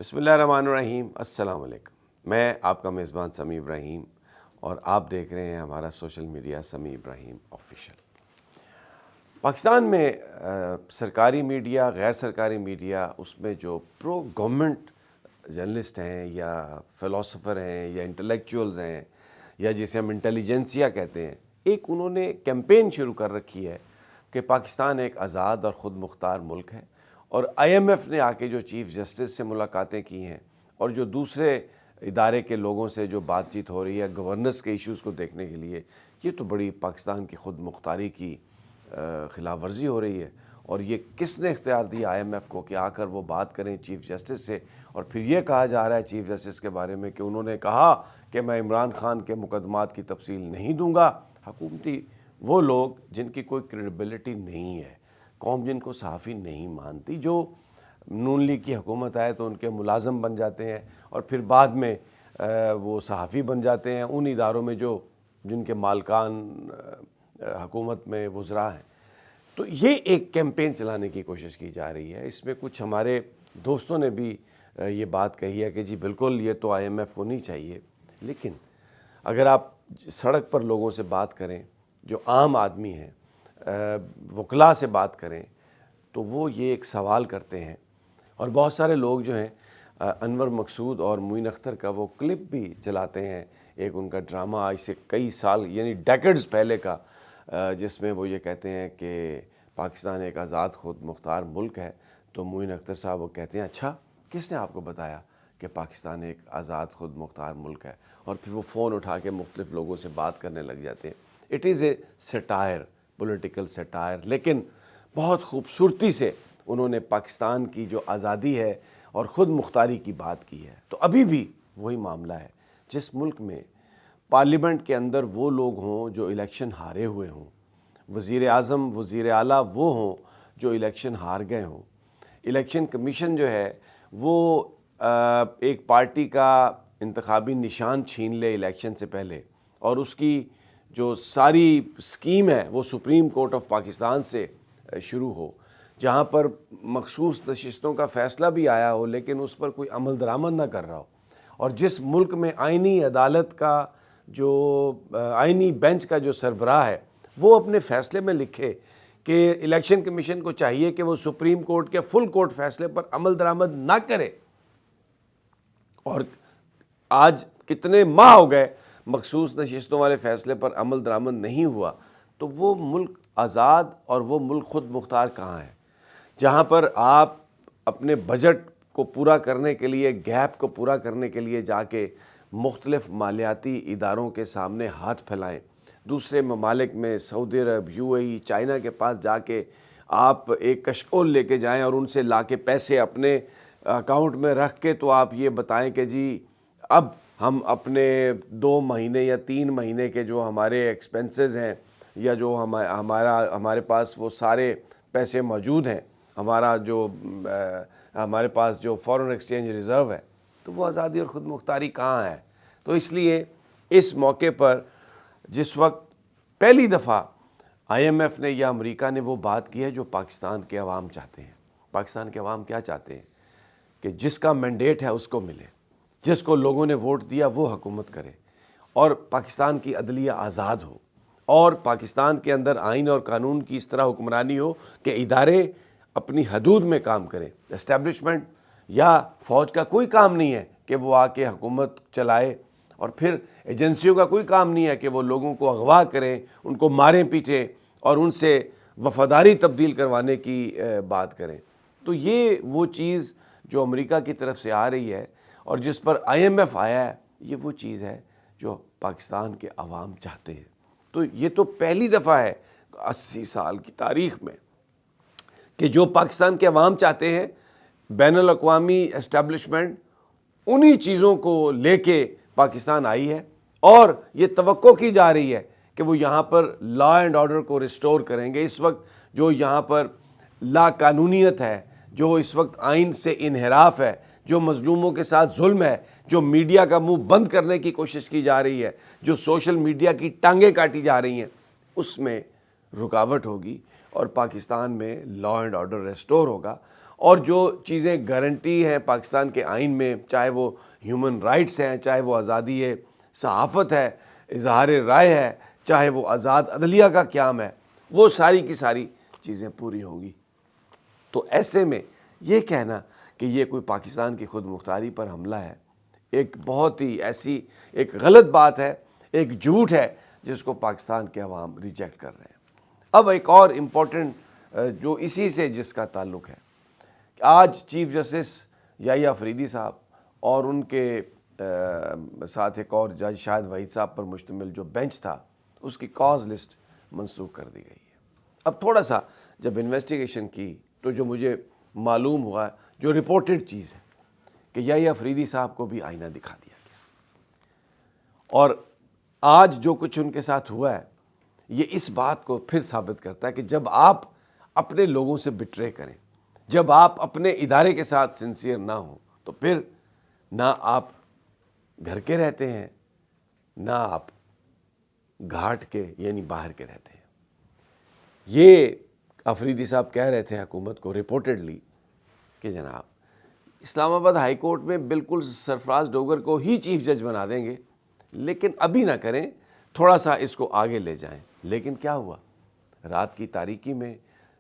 بسم اللہ الرحمن الرحیم۔ السلام علیکم، میں آپ کا میزبان سمیع ابراہیم اور آپ دیکھ رہے ہیں ہمارا سوشل میڈیا سمیع ابراہیم آفیشیل۔ پاکستان میں سرکاری میڈیا، غیر سرکاری میڈیا، اس میں جو پرو گورنمنٹ جرنلسٹ ہیں یا فلاسفر ہیں یا انٹلیکچوئلز ہیں یا جسے ہم انٹیلیجنسیا کہتے ہیں، ایک انہوں نے کیمپین شروع کر رکھی ہے کہ پاکستان ایک آزاد اور خود مختار ملک ہے، اور آئی ایم ایف نے آ کے جو چیف جسٹس سے ملاقاتیں کی ہیں اور جو دوسرے ادارے کے لوگوں سے جو بات چیت ہو رہی ہے گورننس کے ایشوز کو دیکھنے کے لیے، یہ تو بڑی پاکستان کی خود مختاری کی خلاف ورزی ہو رہی ہے۔ اور یہ کس نے اختیار دیا آئی ایم ایف کو کہ آ کر وہ بات کریں چیف جسٹس سے؟ اور پھر یہ کہا جا رہا ہے چیف جسٹس کے بارے میں کہ انہوں نے کہا کہ میں عمران خان کے مقدمات کی تفصیل نہیں دوں گا۔ حکومتی وہ لوگ جن کی کوئی کریڈیبلٹی نہیں ہے، قوم جن کو صحافی نہیں مانتی، جو نون لیگ کی حکومت آئے تو ان کے ملازم بن جاتے ہیں اور پھر بعد میں وہ صحافی بن جاتے ہیں ان اداروں میں جن کے مالکان حکومت میں وزراء ہیں۔ تو یہ ایک کیمپین چلانے کی کوشش کی جا رہی ہے۔ اس میں کچھ ہمارے دوستوں نے بھی یہ بات کہی ہے کہ جی بالکل یہ تو آئی ایم ایف کو نہیں چاہیے، لیکن اگر آپ سڑک پر لوگوں سے بات کریں، جو عام آدمی ہیں، وکلاء سے بات کریں، تو وہ یہ ایک سوال کرتے ہیں، اور بہت سارے لوگ جو ہیں انور مقصود اور معین اختر کا وہ کلپ بھی چلاتے ہیں، ایک ان کا ڈرامہ آج سے کئی سال یعنی ڈیکڈز پہلے کا، جس میں وہ یہ کہتے ہیں کہ پاکستان ایک آزاد خود مختار ملک ہے، تو معین اختر صاحب وہ کہتے ہیں اچھا کس نے آپ کو بتایا کہ پاکستان ایک آزاد خود مختار ملک ہے؟ اور پھر وہ فون اٹھا کے مختلف لوگوں سے بات کرنے لگ جاتے ہیں۔ It is a satire, political satire, لیکن بہت خوبصورتی سے انہوں نے پاکستان کی جو آزادی ہے اور خود مختاری کی بات کی ہے۔ تو ابھی بھی وہی معاملہ ہے، جس ملک میں پارلیمنٹ کے اندر وہ لوگ ہوں جو الیکشن ہارے ہوئے ہوں، وزیر اعظم، وزیر اعلیٰ وہ ہوں جو الیکشن ہار گئے ہوں، الیکشن کمیشن جو ہے وہ ایک پارٹی کا انتخابی نشان چھین لے الیکشن سے پہلے، اور اس کی جو ساری اسکیم ہے وہ سپریم کورٹ آف پاکستان سے شروع ہو، جہاں پر مخصوص نشستوں کا فیصلہ بھی آیا ہو لیکن اس پر کوئی عمل درآمد نہ کر رہا ہو، اور جس ملک میں آئینی عدالت کا جو آئینی بینچ کا جو سربراہ ہے وہ اپنے فیصلے میں لکھے کہ الیکشن کمیشن کو چاہیے کہ وہ سپریم کورٹ کے فل کورٹ فیصلے پر عمل درآمد نہ کرے، اور آج کتنے ماہ ہو گئے مخصوص نشستوں والے فیصلے پر عمل درآمد نہیں ہوا، تو وہ ملک آزاد اور وہ ملک خود مختار کہاں ہے جہاں پر آپ اپنے بجٹ کو پورا کرنے کے لیے، گیپ کو پورا کرنے کے لیے جا کے مختلف مالیاتی اداروں کے سامنے ہاتھ پھیلائیں، دوسرے ممالک میں سعودی عرب، یو اے ای، چائنا کے پاس جا کے آپ ایک کشکول لے کے جائیں اور ان سے لا کے پیسے اپنے اکاؤنٹ میں رکھ کے تو آپ یہ بتائیں کہ جی اب ہم اپنے 2 مہینے یا 3 مہینے کے جو ہمارے ایکسپنسز ہیں یا جو ہمارے پاس وہ سارے پیسے موجود ہیں، ہمارے پاس جو فورن ایکسچینج ریزرو ہے، تو وہ آزادی اور خود مختاری کہاں ہے؟ تو اس لیے اس موقع پر جس وقت پہلی دفعہ آئی ایم ایف نے یا امریکہ نے وہ بات کی ہے جو پاکستان کے عوام چاہتے ہیں۔ پاکستان کے عوام کیا چاہتے ہیں؟ کہ جس کا مینڈیٹ ہے اس کو ملے، جس کو لوگوں نے ووٹ دیا وہ حکومت کرے، اور پاکستان کی عدلیہ آزاد ہو، اور پاکستان کے اندر آئین اور قانون کی اس طرح حکمرانی ہو کہ ادارے اپنی حدود میں کام کریں۔ اسٹیبلشمنٹ یا فوج کا کوئی کام نہیں ہے کہ وہ آ کے حکومت چلائے، اور پھر ایجنسیوں کا کوئی کام نہیں ہے کہ وہ لوگوں کو اغوا کریں، ان کو ماریں پیٹیں اور ان سے وفاداری تبدیل کروانے کی بات کریں۔ تو یہ وہ چیز جو امریکہ کی طرف سے آ رہی ہے اور جس پر آئی ایم ایف آیا ہے، یہ وہ چیز ہے جو پاکستان کے عوام چاہتے ہیں۔ تو یہ تو پہلی دفعہ ہے 80 سال کی تاریخ میں کہ جو پاکستان کے عوام چاہتے ہیں، بین الاقوامی اسٹیبلشمنٹ انہی چیزوں کو لے کے پاکستان آئی ہے، اور یہ توقع کی جا رہی ہے کہ وہ یہاں پر لا اینڈ آرڈر کو ریسٹور کریں گے۔ اس وقت جو یہاں پر لا قانونیت ہے، جو اس وقت آئین سے انحراف ہے، جو مظلوموں کے ساتھ ظلم ہے، جو میڈیا کا منہ بند کرنے کی کوشش کی جا رہی ہے، جو سوشل میڈیا کی ٹانگیں کاٹی جا رہی ہیں، اس میں رکاوٹ ہوگی اور پاکستان میں لا اینڈ آرڈر ریسٹور ہوگا، اور جو چیزیں گارنٹی ہیں پاکستان کے آئین میں، چاہے وہ ہیومن رائٹس ہیں، چاہے وہ آزادی صحافت ہے، اظہار رائے ہے، چاہے وہ آزاد عدلیہ کا قیام ہے، وہ ساری کی ساری چیزیں پوری ہوں گی۔ تو ایسے میں یہ کہنا کہ یہ کوئی پاکستان کی خود مختاری پر حملہ ہے، ایک بہت ہی ایسی ایک غلط بات ہے، ایک جھوٹ ہے جس کو پاکستان کے عوام ریجیکٹ کر رہے ہیں۔ اب ایک اور امپورٹنٹ جو اسی سے جس کا تعلق ہے، آج چیف جسٹس یحییٰ فریدی صاحب اور ان کے ساتھ ایک اور جج شاہد وحید صاحب پر مشتمل جو بینچ تھا، اس کی کاز لسٹ منسوخ کر دی گئی ہے۔ اب تھوڑا سا جب انویسٹیگیشن کی تو جو مجھے معلوم ہوا، جو رپورٹڈ چیز ہے کہ یحییٰ فریدی صاحب کو بھی آئینہ دکھا دیا گیا، اور آج جو کچھ ان کے ساتھ ہوا ہے یہ اس بات کو پھر ثابت کرتا ہے کہ جب آپ اپنے لوگوں سے بٹرے کریں، جب آپ اپنے ادارے کے ساتھ سنسیئر نہ ہوں، تو پھر نہ آپ گھر کے رہتے ہیں، نہ آپ گھاٹ کے یعنی باہر کے رہتے ہیں۔ یہ افریدی صاحب کہہ رہے تھے حکومت کو رپورٹڈلی کہ جناب اسلام آباد ہائی کورٹ میں بالکل سرفراز ڈوگر کو ہی چیف جج بنا دیں گے، لیکن ابھی نہ کریں، تھوڑا سا اس کو آگے لے جائیں۔ لیکن کیا ہوا؟ رات کی تاریکی میں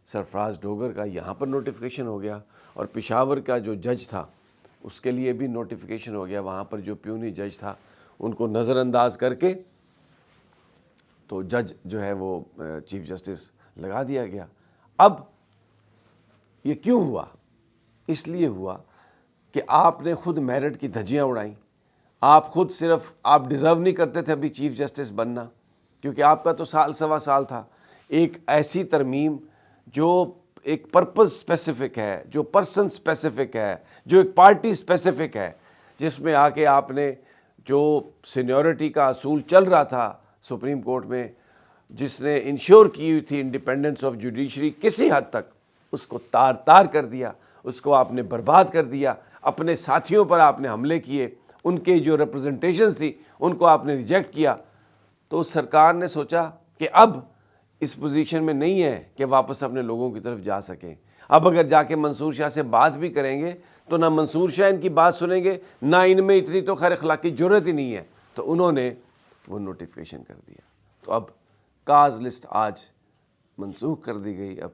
سرفراز ڈوگر کا یہاں پر نوٹیفیکیشن ہو گیا، اور پشاور کا جو جج تھا اس کے لیے بھی نوٹیفیکیشن ہو گیا، وہاں پر جو پیونی جج تھا ان کو نظر انداز کر کے تو جج جو ہے وہ چیف جسٹس لگا دیا گیا۔ اب یہ کیوں ہوا؟ اس لیے ہوا کہ آپ نے خود میرٹ کی دھجیاں اڑائیں، آپ خود صرف آپ ڈیزرو نہیں کرتے تھے ابھی چیف جسٹس بننا، کیونکہ آپ کا تو سال سوا سال تھا۔ ایک ایسی ترمیم جو ایک پرپز اسپیسیفک ہے، جو پرسن اسپیسیفک ہے، جو ایک پارٹی اسپیسیفک ہے، جس میں آ کے آپ نے جو سینیورٹی کا اصول چل رہا تھا سپریم کورٹ میں، جس نے انشور کی ہوئی تھی انڈیپینڈنس آف جوڈیشری، کسی حد تک اس کو تار تار کر دیا، اس کو آپ نے برباد کر دیا، اپنے ساتھیوں پر آپ نے حملے کیے، ان کے جو ریپرزنٹیشنز تھی ان کو آپ نے ریجیکٹ کیا۔ تو سرکار نے سوچا کہ اب اس پوزیشن میں نہیں ہے کہ واپس اپنے لوگوں کی طرف جا سکیں۔ اب اگر جا کے منصور شاہ سے بات بھی کریں گے تو نہ منصور شاہ ان کی بات سنیں گے، نہ ان میں اتنی تو خیر اخلاقی جرت ہی نہیں ہے۔ تو انہوں نے وہ نوٹیفیکیشن کر دیا۔ تو اب کاز لسٹ آج منسوخ کر دی گئی۔ اب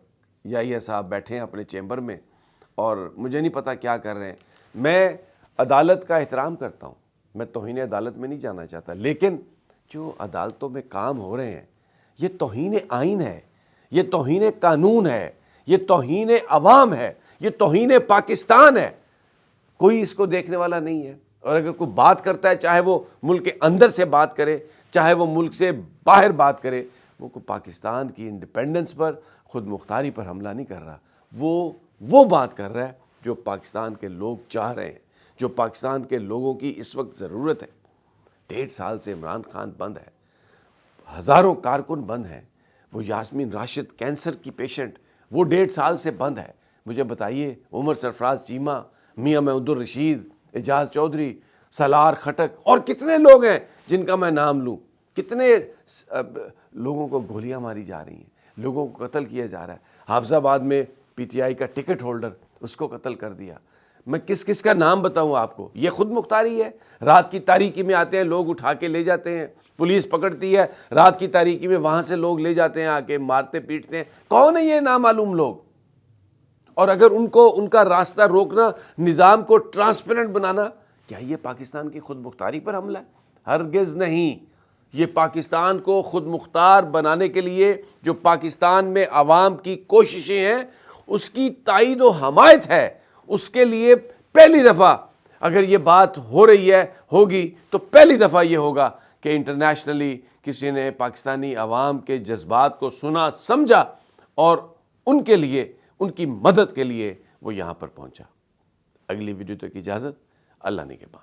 یحییٰ صاحب بیٹھے ہیں اپنے چیمبر میں اور مجھے نہیں پتا کیا کر رہے ہیں۔ میں عدالت کا احترام کرتا ہوں، میں توہین عدالت میں نہیں جانا چاہتا، لیکن جو عدالتوں میں کام ہو رہے ہیں یہ توہین آئین ہے، یہ توہین قانون ہے، یہ توہین عوام ہے، یہ توہین پاکستان ہے۔ کوئی اس کو دیکھنے والا نہیں ہے، اور اگر کوئی بات کرتا ہے، چاہے وہ ملک کے اندر سے بات کرے، چاہے وہ ملک سے باہر بات کرے، وہ کوئی پاکستان کی انڈیپینڈنس پر، خود مختاری پر حملہ نہیں کر رہا، وہ بات کر رہا ہے جو پاکستان کے لوگ چاہ رہے ہیں، جو پاکستان کے لوگوں کی اس وقت ضرورت ہے۔ 1.5 سال سے عمران خان بند ہے، ہزاروں کارکن بند ہیں، وہ یاسمین راشد کینسر کی پیشنٹ، وہ 1.5 سال سے بند ہے۔ مجھے بتائیے، عمر سرفراز چیمہ، میاں محمود الرشید، اعجاز چودھری، سالار خٹک، اور کتنے لوگ ہیں جن کا میں نام لوں، کتنے لوگوں کو گولیاں ماری جا رہی ہیں، لوگوں کو قتل کیا جا رہا ہے۔ حافظ آباد میں پی ٹی آئی کا ٹکٹ ہولڈر، اس کو قتل کر دیا۔ میں کس کس کا نام بتاؤں آپ کو؟ یہ خود مختاری ہے۔ رات کی تاریکی میں آتے ہیں لوگ، اٹھا کے لے جاتے ہیں، پولیس پکڑتی ہے، رات کی تاریکی میں وہاں سے لوگ لے جاتے ہیں، آ کے مارتے پیٹتے ہیں۔ کون ہے یہ نامعلوم لوگ؟ اور اگر ان کا راستہ روکنا، نظام کو ٹرانسپیرنٹ بنانا، کیا یہ پاکستان کی خود مختاری پر حملہ ہے؟ ہرگز نہیں۔ یہ پاکستان کو خود مختار بنانے کے لیے جو پاکستان میں عوام کی کوششیں ہیں، اس کی تائید و حمایت ہے۔ اس کے لیے پہلی دفعہ اگر یہ بات ہو رہی ہے، ہوگی تو پہلی دفعہ یہ ہوگا کہ انٹرنیشنلی کسی نے پاکستانی عوام کے جذبات کو سنا، سمجھا، اور ان کے لیے، ان کی مدد کے لیے وہ یہاں پر پہنچا۔ اگلی ویڈیو تک اجازت، اللہ نگہبان۔